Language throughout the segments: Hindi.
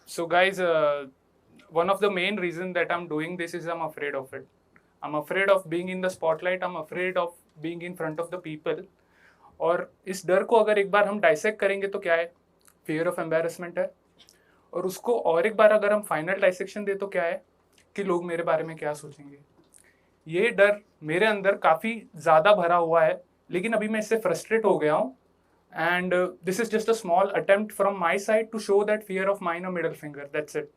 So, guys, one of the main reason that I'm doing this is I'm afraid of it. I'm afraid of being in the spotlight. I'm afraid of being in front of the people. और इस डर को अगर एक बार हम डाइसेक्ट करेंगे तो क्या है? फियर ऑफ एम्बेरसमेंट है। और उसको और एक बार अगर हम फाइनल डाइसेक्शन दे तो क्या है? कि लोग मेरे बारे में क्या सोचेंगे। ये डर मेरे अंदर काफ़ी ज़्यादा भरा हुआ है, लेकिन अभी मैं इससे फ्रस्ट्रेट हो गया हूँ। And this is just a small attempt from my side to show that fear of mine a middle finger. That's it.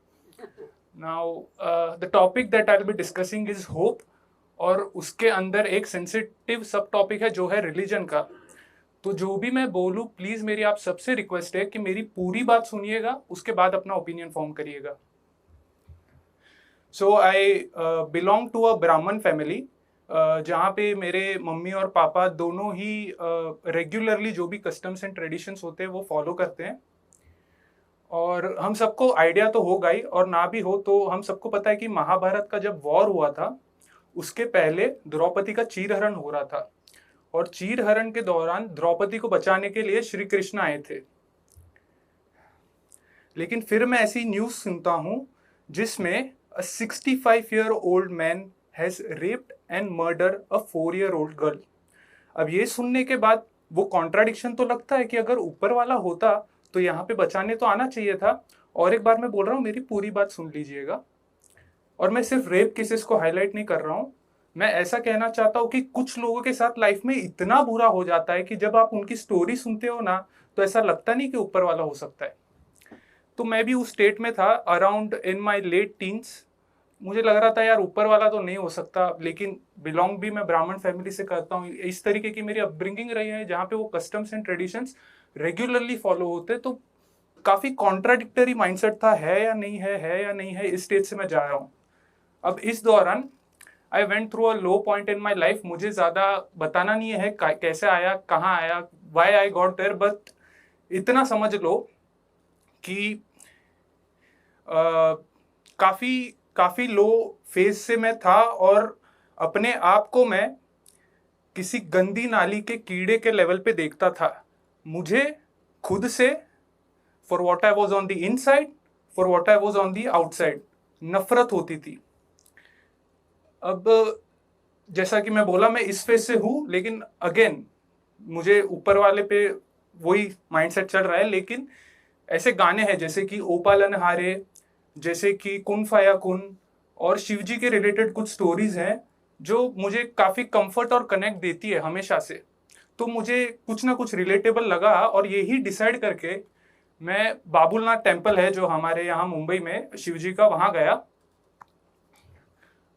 Now, the topic that I'll be discussing is hope, और उसके अंदर एक सेंसिटिव सब टॉपिक है जो है रिलीजन का। तो जो भी मैं बोलूँ, प्लीज़ मेरी आप सबसे रिक्वेस्ट है कि मेरी पूरी बात सुनिएगा, उसके बाद अपना ओपिनियन फॉर्म करिएगा। सो आई बिलोंग टू अ ब्राह्मण फैमिली, जहाँ पे मेरे मम्मी और पापा दोनों ही रेगुलरली जो भी कस्टम्स एंड ट्रेडिशंस होते हैं वो फॉलो करते हैं। और हम सबको आइडिया तो होगा ही, और ना भी हो तो हम सबको पता है कि महाभारत का जब वॉर हुआ था उसके पहले द्रौपदी का चीरहरण हो रहा था, और चीरहरण के दौरान द्रौपदी को बचाने के लिए श्री कृष्ण आए थे। लेकिन फिर मैं ऐसी न्यूज़ सुनता हूँ जिसमें a 65-year-old man has raped and murdered a 4-year-old girl। अब ये सुनने के बाद वो कॉन्ट्राडिक्शन तो लगता है कि अगर ऊपर वाला होता तो यहाँ पे बचाने तो आना चाहिए था। और एक बार मैं बोल रहा हूँ, मेरी पूरी बात सुन लीजिएगा। और मैं सिर्फ रेप केसेस को हाईलाइट नहीं कर रहा हूँ, मैं ऐसा कहना चाहता हूँ कि कुछ लोगों के साथ लाइफ में इतना बुरा हो जाता है कि जब आप उनकी स्टोरी सुनते हो ना, तो ऐसा लगता नहीं कि ऊपर वाला हो सकता है। तो मैं भी उस स्टेट में था around in my late teens. मुझे लग रहा था यार ऊपर वाला तो नहीं हो सकता, लेकिन बिलोंग भी मैं ब्राह्मण फैमिली से करता हूँ। इस तरीके की मेरी अपब्रिंगिंग रही है जहाँ पे वो customs and traditions regularly follow होते, तो काफ़ी कॉन्ट्राडिक्टरी माइंडसेट था, है या नहीं है या नहीं है, इस स्टेज से मैं जा रहा हूँ। अब इस दौरान I went through a low point in my life. मुझे ज़्यादा बताना नहीं है कैसे आया, कहाँ आया, why I got there, but इतना समझ लो कि काफ़ी काफ़ी लो फेज से मैं था, और अपने आप को मैं किसी गंदी नाली के कीड़े के लेवल पे देखता था। मुझे खुद से, for what I was on the inside, for what I was on the outside, नफरत होती थी। अब जैसा कि मैं बोला, मैं इस फेज से हूँ, लेकिन अगेन मुझे ऊपर वाले पे वही माइंडसेट चल रहा है। लेकिन ऐसे गाने हैं जैसे कि ओ पालन हारे, जैसे कि कुन फाया कुन, और शिव जी के रिलेटेड कुछ स्टोरीज हैं जो मुझे काफ़ी कंफर्ट और कनेक्ट देती है हमेशा से। तो मुझे कुछ ना कुछ रिलेटेबल लगा, और यही डिसाइड करके मैं बाबुलनाथ टेम्पल है जो हमारे यहाँ मुंबई में शिव जी का, वहाँ गया।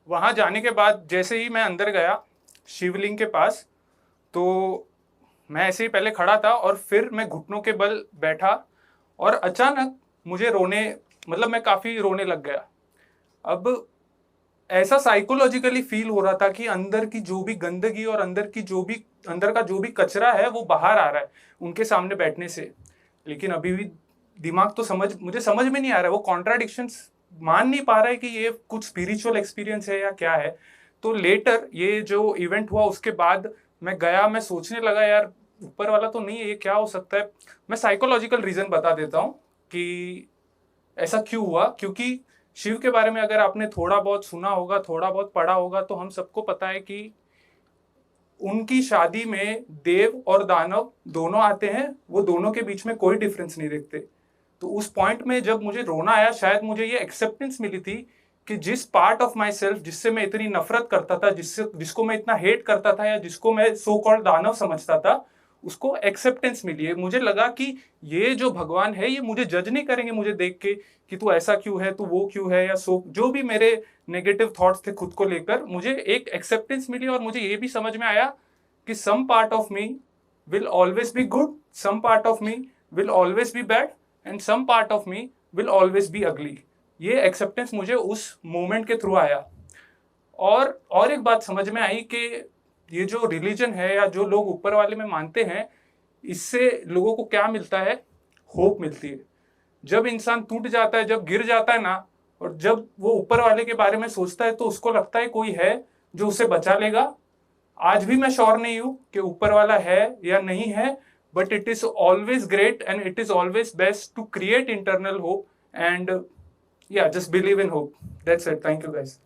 वहाँ जाने के बाद जैसे ही मैं अंदर गया शिवलिंग के पास, तो मैं ऐसे ही पहले खड़ा था और फिर मैं घुटनों के बल बैठा, और अचानक मुझे रोने, मतलब मैं काफ़ी रोने लग गया। अब ऐसा साइकोलॉजिकली फील हो रहा था कि अंदर की जो भी गंदगी और अंदर का जो भी कचरा है वो बाहर आ रहा है उनके सामने बैठने से। लेकिन अभी भी दिमाग तो मुझे समझ में नहीं आ रहा है, वो कॉन्ट्राडिक्शंस मान नहीं पा रहा है कि ये कुछ स्पिरिचुअल एक्सपीरियंस है या क्या है। तो लेटर ये जो इवेंट हुआ उसके बाद मैं गया, मैं सोचने लगा यार ऊपर वाला तो नहीं है, ये क्या हो सकता है। मैं साइकोलॉजिकल रीजन बता देता हूँ कि ऐसा क्यों हुआ। क्योंकि शिव के बारे में अगर आपने थोड़ा बहुत सुना होगा, थोड़ा बहुत पढ़ा होगा, तो हम सबको पता है कि उनकी शादी में देव और दानव दोनों आते हैं, वो दोनों के बीच में कोई डिफरेंस नहीं देखते। तो उस पॉइंट में जब मुझे रोना आया, शायद मुझे ये एक्सेप्टेंस मिली थी कि जिस पार्ट ऑफ माई सेल्फ जिससे मैं इतनी नफरत करता था, जिसको मैं इतना हेट करता था, या जिसको मैं सो कॉल्ड दानव समझता था, उसको एक्सेप्टेंस मिली है। मुझे लगा कि ये जो भगवान है ये मुझे जज नहीं करेंगे मुझे देख के कि तू ऐसा क्यों है, तू वो क्यों है, या सो जो भी मेरे नेगेटिव थॉट्स थे खुद को लेकर, मुझे एक एक्सेप्टेंस मिली। और मुझे ये भी समझ में आया कि some part of me will always be good, some part of me will always be bad, and some part of me will always be ugly. ये एक्सेप्टेंस मुझे उस मोमेंट के थ्रू आया। और एक बात समझ में आई कि ये जो रिलीजन है या जो लोग ऊपर वाले में मानते हैं, इससे लोगों को क्या मिलता है? होप मिलती है। जब इंसान टूट जाता है, जब गिर जाता है ना, और जब वो ऊपर वाले के बारे में सोचता है, तो उसको लगता है कोई है जो उसे बचा लेगा। आज भी मैं श्योर नहीं हूं कि ऊपर वाला है या नहीं है, but it is always great and it is always best to create internal hope and yeah, just believe in hope. That's it. Thank you guys.